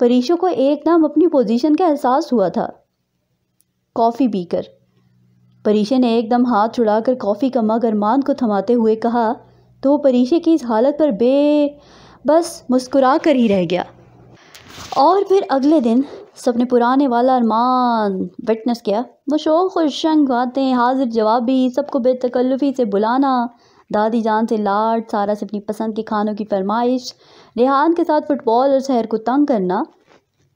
پریشو کو ایک دم اپنی پوزیشن کا احساس ہوا تھا۔ کافی پی کر پریشے نے ایک دم ہاتھ چھڑا کر کافی کا مگ ارمان کو تھماتے ہوئے کہا تو وہ پریشے کی اس حالت پر بس مسکرا کر ہی رہ گیا۔ اور پھر اگلے دن سب نے پرانے والا ارمان وٹنس کیا۔ وہ شوق و شنگ باتیں، حاضر جوابی، سب کو بے تکلفی سے بلانا، دادی جان سے لاڈ، سارا سے اپنی پسند کے کھانوں کی فرمائش، ریحان کے ساتھ فٹ بال اور سحر کو تنگ کرنا۔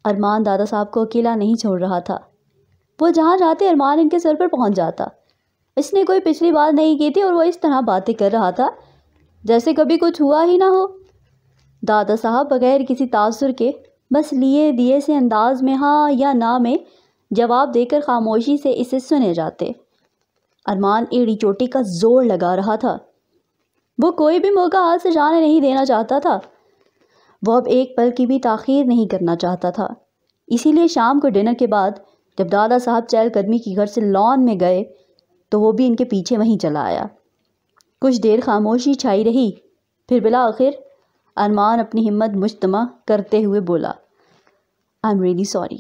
ارمان دادا صاحب کو اکیلا نہیں چھوڑ رہا تھا۔ وہ جہاں جاتے ارمان ان کے سر پر پہنچ جاتا۔ اس نے کوئی پچھلی بات نہیں کی تھی اور وہ اس طرح باتیں کر رہا تھا جیسے کبھی کچھ ہوا ہی نہ ہو۔ دادا صاحب بغیر کسی تاثر کے بس لیے دیے سے انداز میں ہاں یا نہ میں جواب دے کر خاموشی سے اسے سنے جاتے۔ ارمان ایڑی چوٹی کا زور لگا رہا تھا۔ وہ کوئی بھی موقع ہاتھ سے جانے نہیں دینا چاہتا تھا۔ وہ اب ایک پل کی بھی تاخیر نہیں کرنا چاہتا تھا۔ اسی لیے شام کو ڈنر کے بعد جب دادا صاحب چہل قدمی کی گھر سے لان میں گئے تو وہ بھی ان کے پیچھے وہیں چلا آیا۔ کچھ دیر خاموشی چھائی رہی، پھر بالآخر ارمان اپنی ہمت مجتمع کرتے ہوئے بولا، آئی ایم ریئلی سوری۔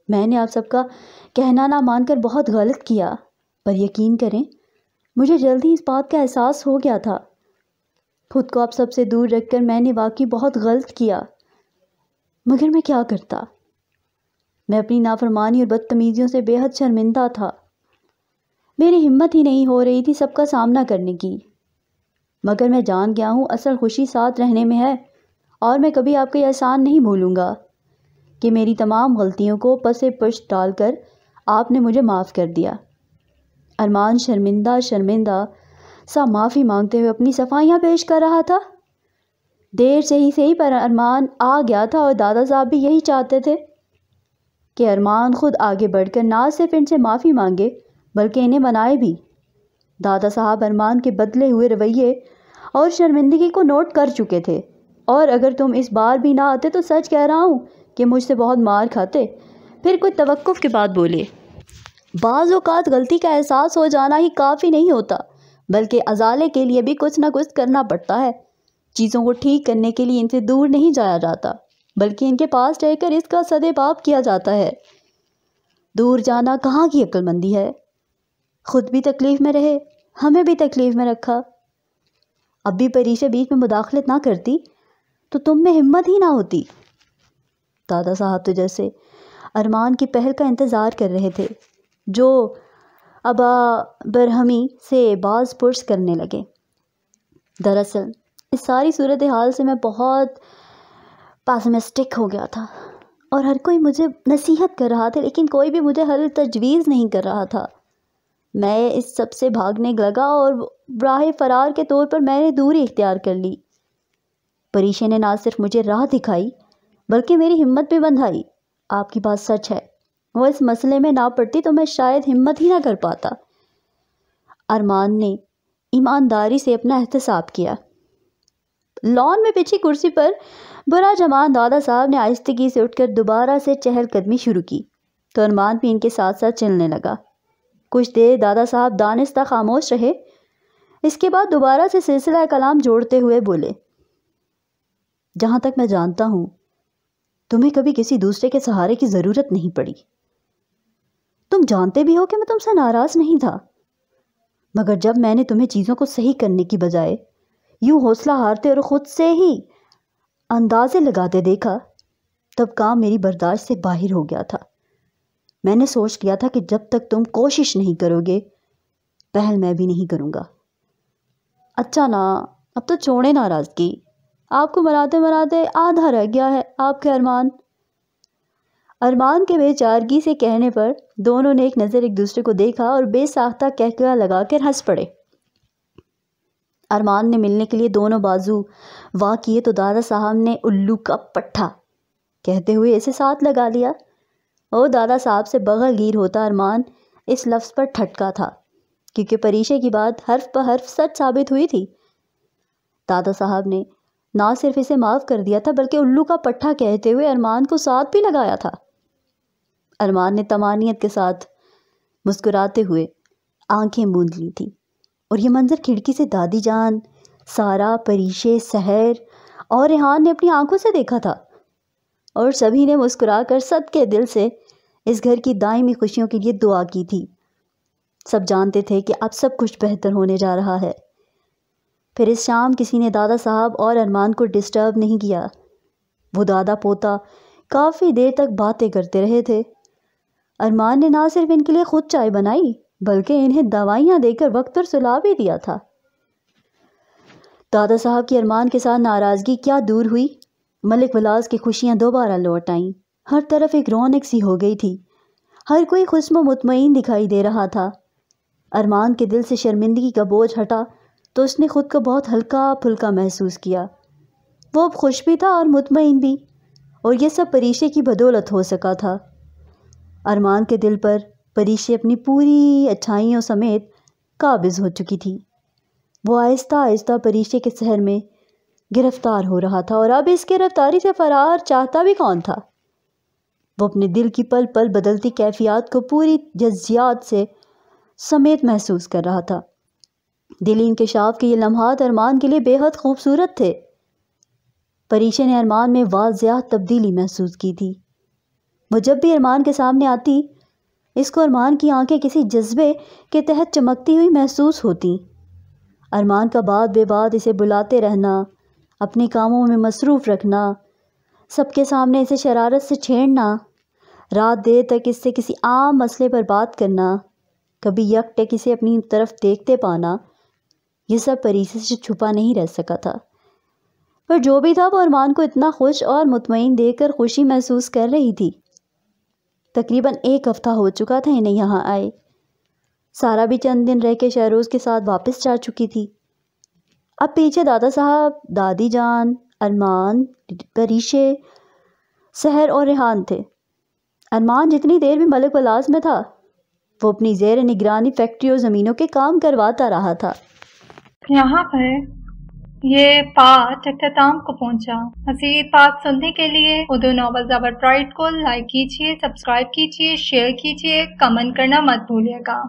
میں نے آپ سب کا کہنا نہ مان کر بہت غلط کیا، پر یقین کریں مجھے جلد ہی اس بات کا احساس ہو گیا تھا۔ خود کو آپ سب سے دور رکھ کر میں نے واقعی بہت غلط کیا، مگر میں کیا کرتا؟ میں اپنی نافرمانی اور بدتمیزیوں سے بے حد شرمندہ تھا۔ میری ہمت ہی نہیں ہو رہی تھی سب کا سامنا کرنے کی، مگر میں جان گیا ہوں اصل خوشی ساتھ رہنے میں ہے، اور میں کبھی آپ کا یہ احسان نہیں بھولوں گا کہ میری تمام غلطیوں کو پس پشت ڈال کر آپ نے مجھے معاف کر دیا۔ ارمان شرمندہ سا معافی مانگتے ہوئے اپنی صفائیاں پیش کر رہا تھا۔ دیر سے ہی پر ارمان آ گیا تھا اور دادا صاحب بھی یہی چاہتے تھے کہ ارمان خود آگے بڑھ کر نہ صرف ان سے معافی مانگے بلکہ انہیں منائے بھی۔ دادا صاحب ارمان کے بدلے ہوئے رویے اور شرمندگی کو نوٹ کر چکے تھے، اور اگر تم اس بار بھی نہ آتے تو سچ کہہ رہا ہوں کہ مجھ سے بہت مار کھاتے۔ پھر کوئی توقف کے بعد بولے، بعض اوقات غلطی کا احساس ہو جانا ہی کافی نہیں ہوتا، بلکہ ازالے کے لیے بھی کچھ نہ کچھ کرنا پڑتا ہے۔ چیزوں کو ٹھیک کرنے کے لیے ان سے دور نہیں جایا جاتا، بلکہ ان کے پاس رہ کر اس کا سدباب کیا جاتا ہے۔ دور جانا کہاں کی عقل مندی ہے؟ خود بھی تکلیف میں رہے، ہمیں بھی تکلیف میں رکھا۔ اب بھی پریشے بیچ میں مداخلت نہ کرتی تو تم میں ہمت ہی نہ ہوتی۔ دادا صاحب تو جیسے ارمان کی پہل کا انتظار کر رہے تھے، جو ابا برہمی سے باز پرس کرنے لگے۔ دراصل اس ساری صورتحال سے میں بہت پیسمسٹک ہو گیا تھا، اور ہر کوئی مجھے نصیحت کر رہا تھا، لیکن کوئی بھی مجھے حل تجویز نہیں کر رہا تھا۔ میں اس سب سے بھاگنے لگا اور راہ فرار کے طور پر میں نے دوری اختیار کر لی۔ پریشے نے نہ صرف مجھے راہ دکھائی بلکہ میری ہمت بھی بندھائی۔ آپ کی بات سچ ہے، وہ اس مسئلے میں نہ پڑتی تو میں شاید ہمت ہی نہ کر پاتا۔ ارمان نے ایمانداری سے اپنا احتساب کیا۔ لان میں پچھلی کرسی پر برا جمان دادا صاحب نے آہستگی سے اٹھ کر دوبارہ سے چہل قدمی شروع کی تو ارمان بھی ان کے ساتھ ساتھ چلنے لگا۔ کچھ دیر دادا صاحب دانستہ خاموش رہے، اس کے بعد دوبارہ سے سلسلہ کلام جوڑتے ہوئے بولے، جہاں تک میں جانتا ہوں تمہیں کبھی کسی دوسرے کے سہارے کی ضرورت نہیں پڑی۔ تم جانتے بھی ہو کہ میں تم سے ناراض نہیں تھا، مگر جب میں نے تمہیں چیزوں کو صحیح کرنے کی بجائے یوں حوصلہ ہارتے اور خود سے ہی اندازے لگاتے دیکھا تب کام میری برداشت سے باہر ہو گیا تھا۔ میں نے سوچ لیا تھا کہ جب تک تم کوشش نہیں کرو گے پہل میں بھی نہیں کروں گا۔ اچھا نا، اب تو چھوڑے ناراضگی، آپ کو مراتے مراتے آدھا رہ گیا ہے آپ کے ارمان۔ ارمان کے بے چارگی سے کہنے پر دونوں نے ایک نظر ایک دوسرے کو دیکھا اور بے ساختہ کہکہا لگا کر ہنس پڑے۔ ارمان نے ملنے کے لیے دونوں بازو واہ کیے تو دادا صاحب نے الو کا پٹھا کہتے ہوئے اسے ساتھ لگا لیا۔ اور دادا صاحب سے بغل گیر ہوتا ارمان اس لفظ پر ٹھٹکا تھا کیونکہ پریشے کی بات حرف بہ حرف سچ ثابت ہوئی تھی۔ دادا صاحب نے نہ صرف اسے معاف کر دیا تھا بلکہ الو کا پٹھا کہتے ہوئے ارمان کو ساتھ بھی لگایا تھا۔ ارمان نے طمانینت کے ساتھ مسکراتے ہوئے آنکھیں موند لی تھی، اور یہ منظر کھڑکی سے دادی جان، سارا، پریشے، سحر اور ریحان نے اپنی آنکھوں سے دیکھا تھا، اور سبھی نے مسکرا کر صدقے دل سے اس گھر کی دائمی خوشیوں کے لیے دعا کی تھی۔ سب جانتے تھے کہ اب سب کچھ بہتر ہونے جا رہا ہے۔ پھر اس شام کسی نے دادا صاحب اور ارمان کو ڈسٹرب نہیں کیا۔ وہ دادا پوتا کافی دیر تک باتیں کرتے رہے تھے۔ ارمان نے نہ صرف ان کے لیے خود چائے بنائی بلکہ انہیں دوائیاں دے کر وقت پر سلا بھی دیا تھا۔ دادا صاحب کی ارمان کے ساتھ ناراضگی کیا دور ہوئی، ملک ولاس کی خوشیاں دوبارہ لوٹ آئیں۔ ہر طرف ایک رونق سی ہو گئی تھی، ہر کوئی خوش و مطمئن دکھائی دے رہا تھا۔ ارمان کے دل سے شرمندگی کا بوجھ ہٹا تو اس نے خود کو بہت ہلکا پھلکا محسوس کیا۔ وہ اب خوش بھی تھا اور مطمئن بھی، اور یہ سب پریشے کی بدولت ہو سکا تھا۔ ارمان کے دل پر پریشے اپنی پوری اچھائیوں سمیت قابض ہو چکی تھی۔ وہ آہستہ آہستہ پریشے کے سحر میں گرفتار ہو رہا تھا، اور اب اس گرفتاری سے فرار چاہتا بھی کون تھا؟ وہ اپنے دل کی پل پل بدلتی کیفیات کو پوری جزیات سے سمیت محسوس کر رہا تھا۔ دلی انکشاف کے یہ لمحات ارمان کے لیے بے حد خوبصورت تھے۔ پریشے نے ارمان میں واضح تبدیلی محسوس کی تھی۔ وہ جب بھی ارمان کے سامنے آتی، اس کو ارمان کی آنکھیں کسی جذبے کے تحت چمکتی ہوئی محسوس ہوتی۔ ارمان کا بات بے بات اسے بلاتے رہنا، اپنے کاموں میں مصروف رکھنا، سب کے سامنے اسے شرارت سے چھیڑنا، رات دیر تک اس سے کسی عام مسئلے پر بات کرنا، کبھی یک ٹک اسے اپنی طرف دیکھتے پانا، یہ سب پریشے سے چھپا نہیں رہ سکا تھا۔ پر جو بھی تھا وہ ارمان کو اتنا خوش اور مطمئن دیکھ کر خوشی محسوس کر رہی تھی۔ تقریباً 1 ہفتہ ہو چکا تھا انہیں یہاں آئے۔ سارا بھی چند دن رہ کے شہروز کے ساتھ واپس جا چکی تھی۔ اب پیچھے دادا صاحب، دادی جان، ارمان، پریشے، سحر اور ریحان تھے۔ ارمان جتنی دیر بھی ملک ولاس میں تھا وہ اپنی زیر نگرانی فیکٹری اور زمینوں کے کام کرواتا رہا تھا۔ یہاں پر یہ پارٹ اختتام کو پہنچا۔ مزید پارٹ سننے کے لیے اردو ناول زبر پرائڈ کو لائک کیجیے، سبسکرائب کیجیے، شیئر کیجیے، کمنٹ کرنا مت بھولیے گا۔